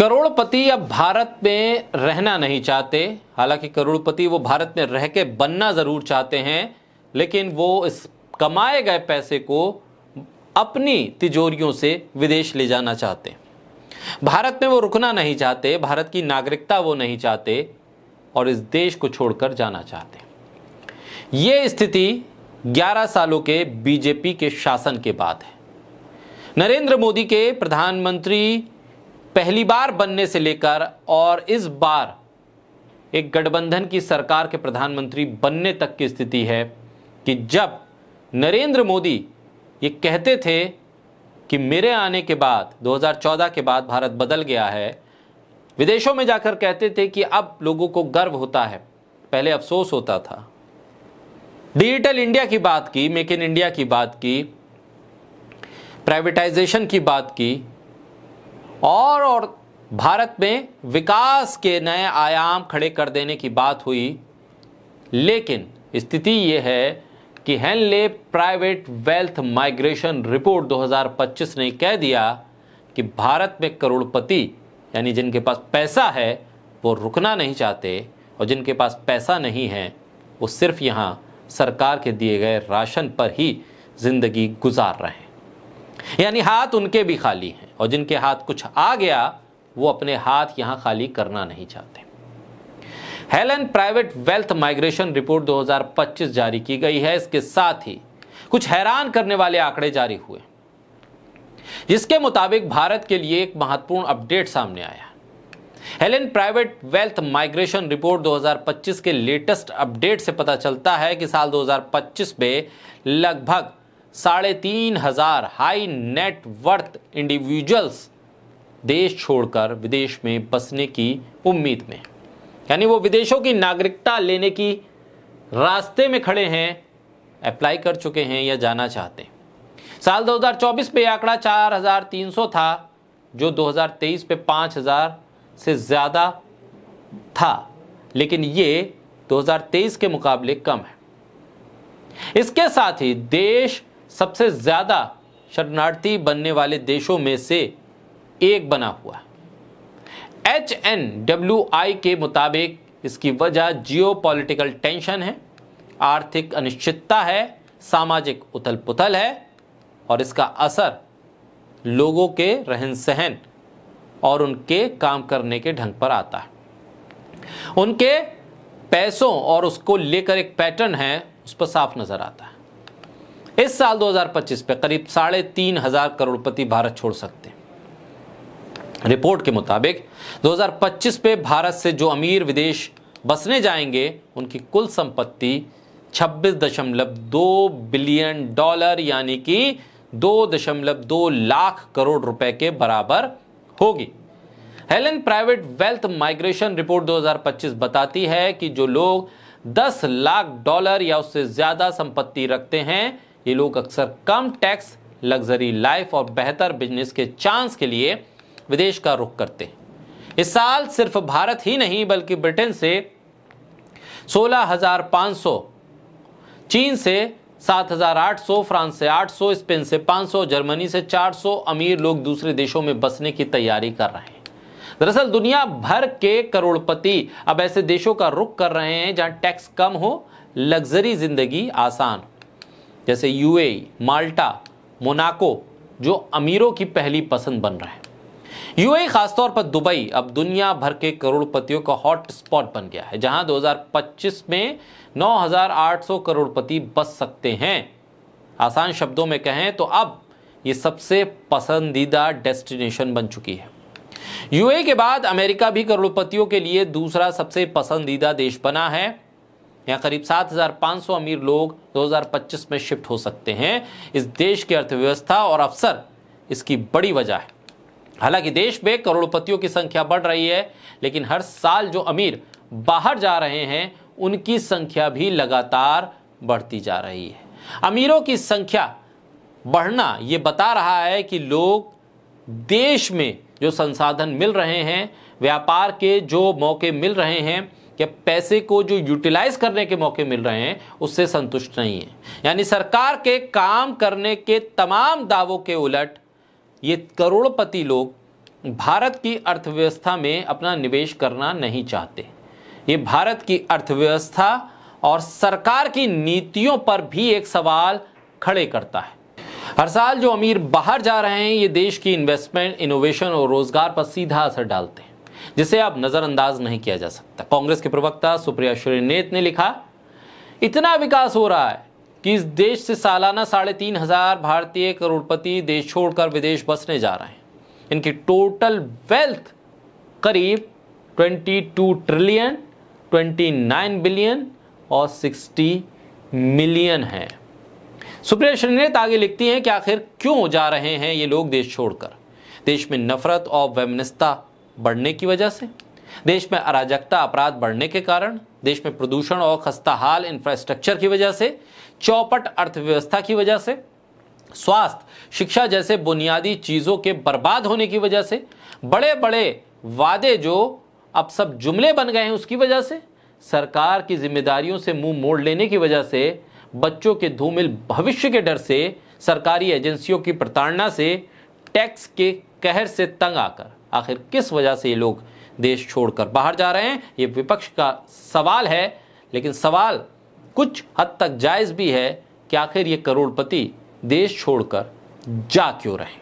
करोड़पति अब भारत में रहना नहीं चाहते। हालांकि करोड़पति वो भारत में रह के बनना जरूर चाहते हैं, लेकिन वो इस कमाए गए पैसे को अपनी तिजोरियों से विदेश ले जाना चाहते हैं। भारत में वो रुकना नहीं चाहते, भारत की नागरिकता वो नहीं चाहते और इस देश को छोड़कर जाना चाहते हैं। ये स्थिति 11 सालों के बीजेपी के शासन के बाद है। नरेंद्र मोदी के प्रधानमंत्री पहली बार बनने से लेकर और इस बार एक गठबंधन की सरकार के प्रधानमंत्री बनने तक की स्थिति है कि जब नरेंद्र मोदी ये कहते थे कि मेरे आने के बाद 2014 के बाद भारत बदल गया है, विदेशों में जाकर कहते थे कि अब लोगों को गर्व होता है, पहले अफसोस होता था। डिजिटल इंडिया की बात की, मेक इन इंडिया की बात की, प्राइवेटाइजेशन की बात की और भारत में विकास के नए आयाम खड़े कर देने की बात हुई। लेकिन स्थिति यह है कि Henley private wealth migration report 2025 ने कह दिया कि भारत में करोड़पति यानी जिनके पास पैसा है वो रुकना नहीं चाहते और जिनके पास पैसा नहीं है वो सिर्फ यहाँ सरकार के दिए गए राशन पर ही जिंदगी गुजार रहे हैं। यानी हाथ उनके भी खाली हैं और जिनके हाथ कुछ आ गया वो अपने हाथ यहाँ खाली करना नहीं चाहते। Helen private wealth migration report 2025 जारी की गई है। इसके साथ ही कुछ हैरान करने वाले आंकड़े जारी हुए, जिसके मुताबिक भारत के लिए एक महत्वपूर्ण अपडेट सामने आया। Helen private wealth migration report 2025 के लेटेस्ट अपडेट से पता चलता है कि साल 2025 में लगभग 3,500 हाई नेट वर्थ इंडिविजुअल्स देश छोड़कर विदेश में बसने की उम्मीद में, यानी वो विदेशों की नागरिकता लेने की रास्ते में खड़े हैं, अप्लाई कर चुके हैं या जाना चाहते हैं। साल 2024 में आंकड़ा 4,300 था, जो 2023 पे 5,000 से ज्यादा था, लेकिन ये 2023 के मुकाबले कम है। इसके साथ ही देश सबसे ज्यादा शरणार्थी बनने वाले देशों में से एक बना हुआ है। HNWI के मुताबिक इसकी वजह जियोपॉलिटिकल टेंशन है, आर्थिक अनिश्चितता है, सामाजिक उथल पुथल है और इसका असर लोगों के रहन सहन और उनके काम करने के ढंग पर आता है। उनके पैसों और उसको लेकर एक पैटर्न है, उस पर साफ नजर आता है। इस साल 2025 पे करीब 3,500 करोड़पति भारत छोड़ सकते हैं। रिपोर्ट के मुताबिक 2025 पे भारत से जो अमीर विदेश बसने जाएंगे उनकी कुल संपत्ति $26.2 बिलियन यानी कि 2.2 लाख करोड़ रुपए के बराबर होगी। Helen private wealth migration report 2025 बताती है कि जो लोग $10 लाख या उससे ज्यादा संपत्ति रखते हैं, ये लोग अक्सर कम टैक्स, लग्जरी लाइफ और बेहतर बिजनेस के चांस के लिए विदेश का रुख करते हैं। इस साल सिर्फ भारत ही नहीं बल्कि ब्रिटेन से 16,500, चीन से 7,800, फ्रांस से 800, स्पेन से 500, जर्मनी से 400 अमीर लोग दूसरे देशों में बसने की तैयारी कर रहे हैं। दरअसल दुनिया भर के करोड़पति अब ऐसे देशों का रुख कर रहे हैं जहां टैक्स कम हो, लग्जरी जिंदगी आसान, जैसे यूएई, माल्टा, मोनाको, जो अमीरों की पहली पसंद बन रहे हैं। यूएई, खासतौर पर दुबई, अब दुनिया भर के करोड़पतियों का हॉट स्पॉट बन गया है, जहां 2025 में 9,800 करोड़पति बस सकते हैं। आसान शब्दों में कहें तो अब ये सबसे पसंदीदा डेस्टिनेशन बन चुकी है। यूएई के बाद अमेरिका भी करोड़पतियों के लिए दूसरा सबसे पसंदीदा देश बना है। यहाँ करीब 7,500 अमीर लोग 2025 में शिफ्ट हो सकते हैं। इस देश की अर्थव्यवस्था और अवसर इसकी बड़ी वजह है। हालांकि देश में करोड़पतियों की संख्या बढ़ रही है, लेकिन हर साल जो अमीर बाहर जा रहे हैं उनकी संख्या भी लगातार बढ़ती जा रही है। अमीरों की संख्या बढ़ना ये बता रहा है कि लोग देश में जो संसाधन मिल रहे हैं, व्यापार के जो मौके मिल रहे हैं या पैसे को जो यूटिलाइज करने के मौके मिल रहे हैं, उससे संतुष्ट नहीं है। यानी सरकार के काम करने के तमाम दावों के उलट ये करोड़पति लोग भारत की अर्थव्यवस्था में अपना निवेश करना नहीं चाहते। ये भारत की अर्थव्यवस्था और सरकार की नीतियों पर भी एक सवाल खड़े करता है। हर साल जो अमीर बाहर जा रहे हैं, ये देश की इन्वेस्टमेंट, इनोवेशन और रोजगार पर सीधा असर डालते हैं, जिसे अब नजरअंदाज नहीं किया जा सकता। कांग्रेस के प्रवक्ता सुप्रिया श्रीनेत ने लिखा, इतना विकास हो रहा है कि इस देश से सालाना 3,500 भारतीय करोड़पति देश छोड़कर विदेश बसने जा रहे हैं। इनकी टोटल वेल्थ करीब 22 ट्रिलियन, 29 बिलियन और 60 मिलियन है। सुप्रिया श्रीनेत आगे लिखती हैं कि आखिर क्यों जा रहे हैं ये लोग देश छोड़कर? देश में नफरत और वैमनस्यता बढ़ने की वजह से, देश में अराजकता, अपराध बढ़ने के कारण, देश में प्रदूषण और खस्ताहाल इंफ्रास्ट्रक्चर की वजह से, चौपट अर्थव्यवस्था की वजह से, स्वास्थ्य, शिक्षा जैसे बुनियादी चीजों के बर्बाद होने की वजह से, बड़े बड़े वादे जो अब सब जुमले बन गए हैं उसकी वजह से, सरकार की जिम्मेदारियों से मुंह मोड़ लेने की वजह से, बच्चों के धूमिल भविष्य के डर से, सरकारी एजेंसियों की प्रताड़ना से, टैक्स के कहर से तंग आकर आखिर किस वजह से ये लोग देश छोड़कर बाहर जा रहे हैं? ये विपक्ष का सवाल है, लेकिन सवाल कुछ हद तक जायज भी है कि आखिर ये करोड़पति देश छोड़कर जा क्यों रहे हैं।